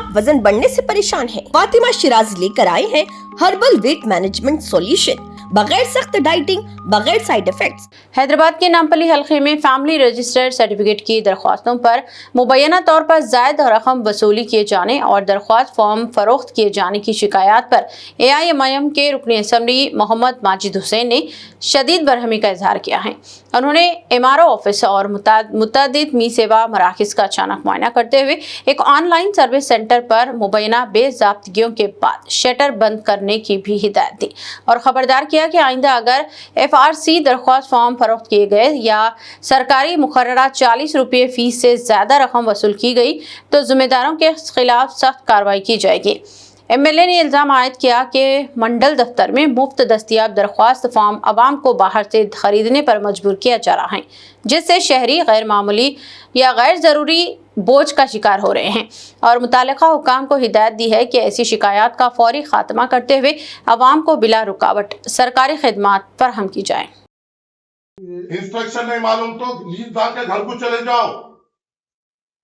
आप वजन बढ़ने से परेशान हैं? फातिमा शिराज लेकर आए हैं हर्बल वेट मैनेजमेंट सॉल्यूशन, बगैर सख्त डाइटिंग, बगैर साइड इफेक्ट्स। हैदराबाद के नामपल्ली हल्के में फैमिली रजिस्टर्ड सर्टिफिकेट की दरख्वास्तों पर मुबैना तौर पर ज़ायद रकम वसूली किए जाने और दरख्वास्त फॉर्म फरोख्त किए जाने की शिकायत पर AIMIM के रुकन असम्बली मोहम्मद माजिद हुसैन ने शदीद बरहमी का इजहार किया है। उन्होंने MRO ऑफिस और मुतअद्दिद मी सेवा मराकज़ का अचानक मुआयना करते हुए एक ऑनलाइन सर्विस सेंटर पर मुबैना बेज़ाब्तगियों के बाद शटर बंद करने की भी हिदायत दी और खबरदार किया कि आइंदा अगर FRC दरख्वास्त फॉर्म फरोख्त किए गए या सरकारी मुकर्ररा 40 रुपये फीस से ज़्यादा रकम वसूल की गई तो जिम्मेदारों के खिलाफ सख्त कार्रवाई की जाएगी। MLA ने इल्ज़ाम आयद किया कि मंडल दफ्तर में मुफ्त दस्तियाब दरख्वास्त फॉर्म आवाम को बाहर से खरीदने पर मजबूर किया जा रहा है, जिससे शहरी गैर मामूली या गैर ज़रूरी बोझ का शिकार हो रहे हैं और मुतालिका हुकाम को हिदायत दी है कि ऐसी शिकायत का फौरी खात्मा करते हुए आवाम को बिला रुकावट सरकारी खिदमात फराहम की जाए। इंस्ट्रक्शन नहीं मालूम तो लीज के घर को चले जाओ,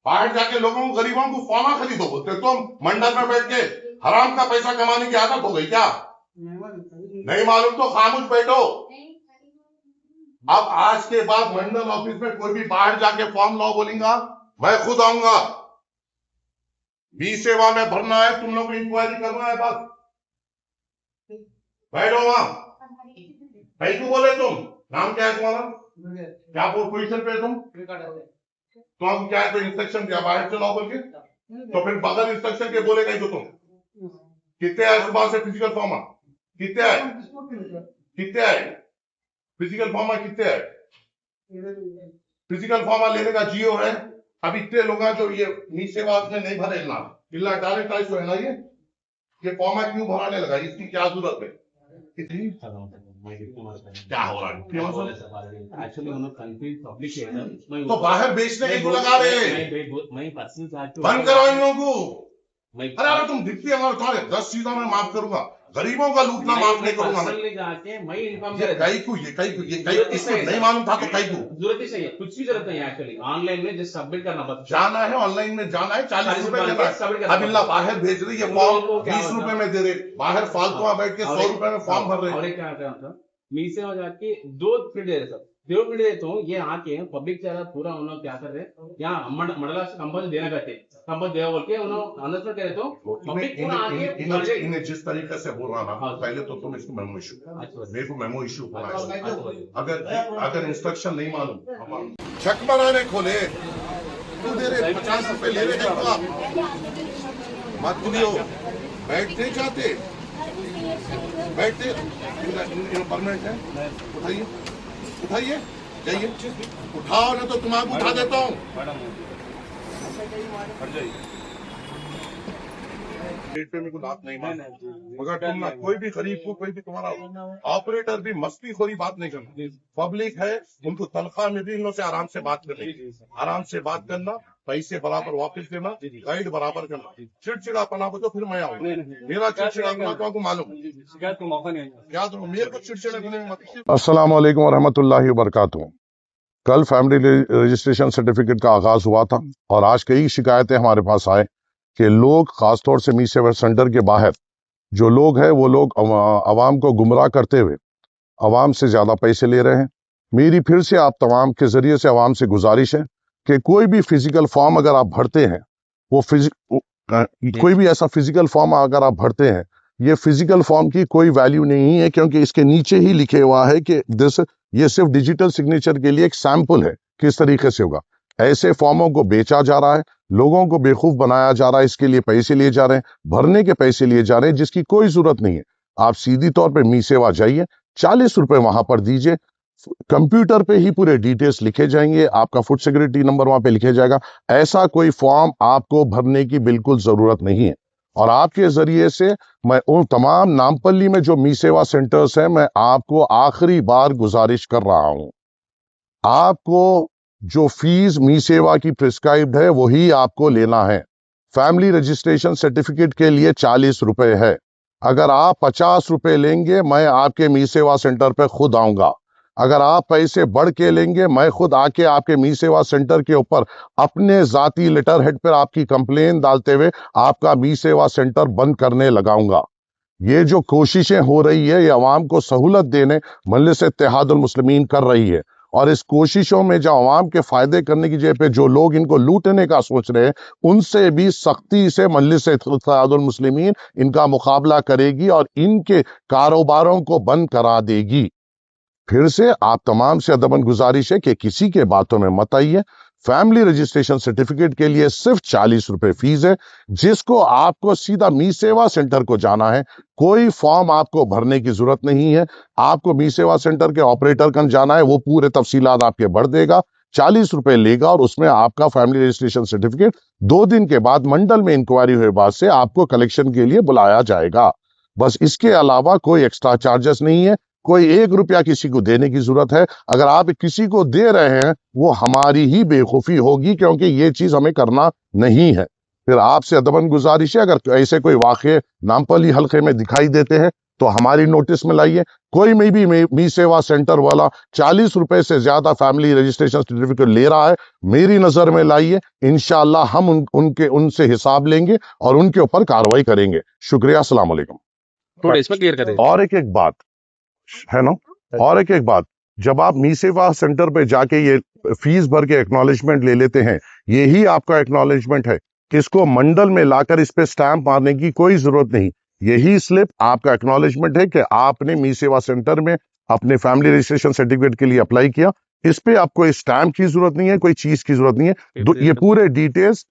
बाहर जाके लोगों को गरीबों को फॉर्मा खरीदो। बोलते तुम मंडल में बैठ के हराम का पैसा कमाने की आदत हो गई क्या? नहीं मालूम तो खामोश बैठो। अब आज के बाद मंडल ऑफिस में कोई भी बाहर जाके फॉर्म लाओ बोलेगा, मैं खुद आऊंगा। बी सेवा में भरना है, तुम लोग को इंक्वायरी करना है, बस बैठो वहां। कैसे बोले तुम? नाम क्या है तुम्हारा? क्या पोजीशन पे तुम? तो हम क्या है तो इंस्ट्रक्शन दिया बाहर से लाओ बोल के, तो फिर बगैर इंस्ट्रक्शन के बोले गए जो तुम कितने आए सुबह से फिजिकल फॉर्मा कितने आए? कितने आए फिजिकल फॉर्मा? कितने आए फिजिकल फॉर्मा लेने का जियो है? अब इतने लोग जो ये मी सेवा में नहीं भरे ना इला डायरेक्ट टाइस है ना, ये फॉर्मा क्यों भराने लगा? इसकी क्या जरूरत है? कितनी क्या हो रहा है? तो बाहर बेचने के लिए लगा रहे हैं, बंद करो इन लोगों को। अरे अगर तुम दिखती है तुम्हारे 10 चीजों में माफ करूंगा, गरीबों का लूटना माफ नहीं करूंगा मैं। कई को इसको नहीं मालूम था तो कई को जरूरत ही चाहिए, कुछ भी जरूरत नहीं है। एक्चुअली ऑनलाइन में जस्ट सबमिट करना बस जाना है, ऑनलाइन में जाना है, 40 रुपए देना। अब इल्ला बाहर भेज रही है फॉर्म 20 रुपए में दे रहे, बाहर फालतू बैठ के 100 रुपए में फॉर्म भर रहे। और एक क्या मी से हो जाके 2 मिनट दे रहे सब 2 मिनट देता हूँ। ये आके पब्लिक चैनल पूरा उन्होंने क्या कर रहे यहाँ मंडला से कंपनी देना करते कंपनी देवा बोल के उन्होंने अनाउंसमेंट करे तो पब्लिक पूरा आके इन्हें जिस तरीके से बोल रहा ना, पहले तो तुम इसको मेमो इशू, मेरे को मेमो इशू होना है। अगर इंस्ट्रक्शन नहीं मालूम चक बनाने खोले तू दे रहे 50 रुपए ले रहे मत बोलियो। बैठते चाहते बैठते परमानेंट है, उठाइए उठाइए जाइए, उठाओ ना तो तुम्हारा उठा देता हूँ। रेट पे मेरे को लाभ नहीं मानना, मगर तुम ना कोई भी गरीब को, कोई भी तुम्हारा ऑपरेटर भी मस्तीखोरी बात नहीं करना। पब्लिक है, उनको तनख्वाह में भी इन लोगों से आराम से बात करनी, आराम से बात करना, पैसे बराबर वापस देना, गाइड बराबर करना। चिड़चिड़ापना हो तो फिर मैं आऊंगा, मेरा चिड़चिड़ापना तो आपको मालूम शिकायत को मौका नहीं क्या दो मेरे को चिड़चिड़े मत। अस्सलाम वालेकुम रहमतुल्लाहि व बरकातुहू। कल फैमिली रजिस्ट्रेशन सर्टिफिकेट का आगाज हुआ था और आज कई शिकायतें हमारे पास आए कि लोग खासतौर से मी सेवा सेंटर के बाहर जो लोग हैं वो लोग आवाम को गुमराह करते हुए आवाम से ज़्यादा पैसे ले रहे हैं। मेरी फिर से आप तमाम के ज़रिए से आवाम से गुजारिश है कि कोई भी फिजिकल फॉर्म अगर आप भरते हैं, कोई भी ऐसा फिजिकल फॉर्म अगर आप भरते हैं, ये फिजिकल फॉर्म की कोई वैल्यू नहीं है, क्योंकि इसके नीचे ही लिखे हुआ है कि ये सिर्फ डिजिटल सिग्नेचर के लिए एक सैंपल है, किस तरीके से होगा। ऐसे फॉर्मों को बेचा जा रहा है, लोगों को बेवकूफ बनाया जा रहा है, इसके लिए पैसे लिए जा रहे हैं, भरने के पैसे लिए जा रहे हैं जिसकी कोई जरूरत नहीं है। आप सीधी तौर पे मी सेवा जाइए, 40 रुपए वहां पर दीजिए, कंप्यूटर पे ही पूरे डिटेल्स लिखे जाएंगे, आपका फूड सिक्योरिटी नंबर वहां पे लिखे जाएगा। ऐसा कोई फॉर्म आपको भरने की बिल्कुल जरूरत नहीं है। और आपके जरिए से मैं उन तमाम नामपल्ली में जो मी सेवा सेंटर्स हैं, मैं आपको आखिरी बार गुजारिश कर रहा हूं, आपको जो फीस मी सेवा की प्रिस्क्राइब्ड है वही आपको लेना है। फैमिली रजिस्ट्रेशन सर्टिफिकेट के लिए 40 रुपए है। अगर आप 50 रुपए लेंगे, मैं आपके मी सेवा सेंटर पे खुद आऊंगा, अगर आप पैसे बढ़ के लेंगे, मैं खुद आके आपके मी सेवा सेंटर के ऊपर अपने जाती लेटर हेड पर आपकी कंप्लेन डालते हुए आपका मी सेवा सेंटर बंद करने लगाऊंगा। ये जो कोशिशें हो रही है, ये अवाम को सहूलत देने मजलिस इत्तेहादुल मुस्लिमीन कर रही है, और इस कोशिशों में जो अवाम के फायदे करने की जगह पे जो लोग इनको लूटने का सोच रहे हैं, उनसे भी सख्ती से मजलिस इत्तेहादुल मुस्लिमीन इनका मुकाबला करेगी और इनके कारोबारों को बंद करा देगी। फिर से आप तमाम से अदबन गुजारिश है कि किसी के बातों में मत आइए। फैमिली रजिस्ट्रेशन सर्टिफिकेट के लिए सिर्फ 40 रुपए फीस है, जिसको आपको सीधा मी सेवा सेंटर को जाना है। कोई फॉर्म आपको भरने की जरूरत नहीं है। आपको मी सेवा सेंटर के ऑपरेटर कन जाना है, वो पूरे तफसीलात आपके भर देगा, 40 रुपए लेगा और उसमें आपका फैमिली रजिस्ट्रेशन सर्टिफिकेट 2 दिन के बाद मंडल में इंक्वायरी हुए बाद से आपको कलेक्शन के लिए बुलाया जाएगा। बस इसके अलावा कोई एक्स्ट्रा चार्जेस नहीं है, कोई 1 रुपया किसी को देने की जरूरत है। अगर आप किसी को दे रहे हैं वो हमारी ही बेवकूफी होगी, क्योंकि ये चीज हमें करना नहीं है। फिर आपसे अदबन गुजारिश है, अगर ऐसे कोई वाक़े नामपली हल्के में दिखाई देते हैं तो हमारी नोटिस में लाइए। कोई में भी मी सेवा सेंटर वाला 40 रुपए से ज्यादा फैमिली रजिस्ट्रेशन सर्टिफिकेट ले रहा है, मेरी नजर में लाइए। इंशाअल्लाह हम उनसे हिसाब लेंगे और उनके ऊपर कार्रवाई करेंगे। शुक्रिया, अस्सलाम वालेकुम। थोड़ा इसमें क्लियर करें। और एक बात है ना, और एक बात, जब आप मी सेवा सेंटर पे जाके ये फीस भर के एक्नॉलेजमेंट ले लेते हैं, यही आपका एक्नॉलेजमेंट है। इसको मंडल में लाकर इस पे स्टैंप मारने की कोई जरूरत नहीं। यही स्लिप आपका एक्नॉलेजमेंट है कि आपने मी सेवा सेंटर में अपने फैमिली रजिस्ट्रेशन सर्टिफिकेट के लिए अप्लाई किया। इस पे आपको स्टैंप की जरूरत नहीं है, कोई चीज की जरूरत नहीं है। ये पूरे डिटेल्स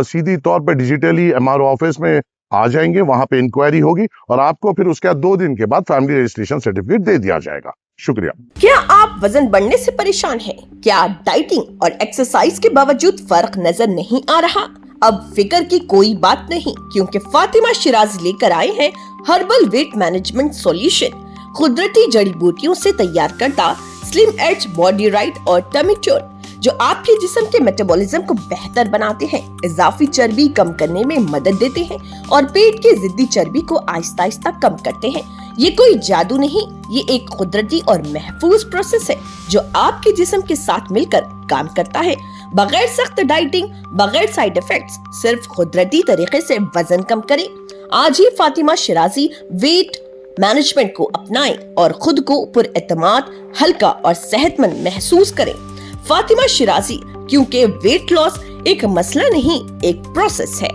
सीधी तौर पे डिजिटली एमआरओ ऑफिस में आ जाएंगे, वहां पे इंक्वायरी होगी और आपको फिर उसके बाद 2 दिन के बाद फैमिली रजिस्ट्रेशन सर्टिफिकेट दे दिया जाएगा। शुक्रिया। क्या आप वजन बढ़ने से परेशान हैं? क्या डाइटिंग और एक्सरसाइज के बावजूद फर्क नजर नहीं आ रहा? अब फिक्र की कोई बात नहीं, क्योंकि फातिमा शिराज लेकर आए हैं हर्बल वेट मैनेजमेंट सॉल्यूशन। कुदरती जड़ी बूटियों से तैयार करता स्लिम एज बॉडी राइट और टमी टोन, जो आपके जिस्म के मेटाबॉलिज्म को बेहतर बनाते हैं, इजाफी चर्बी कम करने में मदद देते हैं और पेट की जिद्दी चर्बी को आहिस्ता आहिस्ता कम करते हैं। ये कोई जादू नहीं, ये एक कुदरती और महफूज प्रोसेस है जो आपके जिस्म के साथ मिलकर काम करता है। बगैर सख्त डाइटिंग, बगैर साइड इफेक्ट्स, सिर्फ कुदरती तरीके से वजन कम करें। आज ही फातिमा शिराजी वेट मैनेजमेंट को अपनाएं और खुद को पुरएतमाद, हल्का और सेहतमंद महसूस करें। फातिमा शिराजी, क्योंकि वेट लॉस एक मसला नहीं, एक प्रोसेस है।